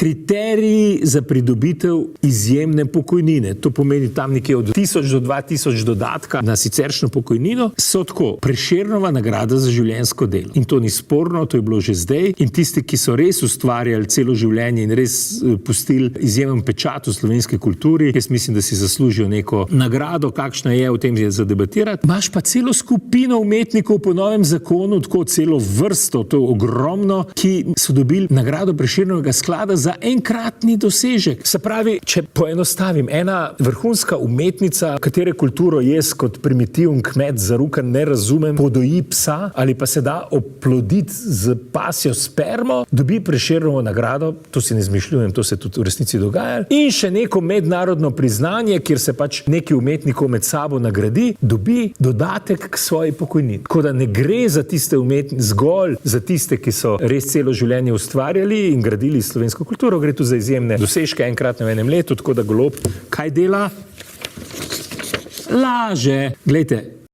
kriteriji za pridobitev izjemne pokojnine. To pomeni tam nekje od 1000 do 2000 dodatka na siceršnjo pokojnino, so tako Prešernova nagrada za življenjsko delo. In to ni sporno, to je bilo že zdaj. In tisti, ki so res ustvarjali celo življenje in res pustili izjemen pečat v slovenski kulturi, jaz mislim, da si zaslužijo neko nagrado, kakšna je, o tem je za debatirati. Imaš pa celo skupino umetnikov po novem zakonu, tako celo vrsto, to je ogromno, ki so dobili nagrado Prešernovega sklada za enkratni dosežek. Se pravi, če poenostavim, ena vrhunska umetnica, katere kulturo jaz kot primitiven kmet za ruka ne razumem, podoji psa ali pa se da oploditi z pasjo spermo, dobi Prešernovo nagrado, to si ne izmišljujem, to se tudi v resnici dogaja, in še neko mednarodno priznanje, kjer se pač neki umetnikov med sabo nagradi, dobi dodatek k svoji pokojnini. Tako da ne gre za tiste zgolj za tiste, ki so res celo življenje ustvarjali in gradili slovensko kulturo, gre tu za izjemne dosežke enkrat v enem letu, tako da Golob kaj dela? Laže. Glejte,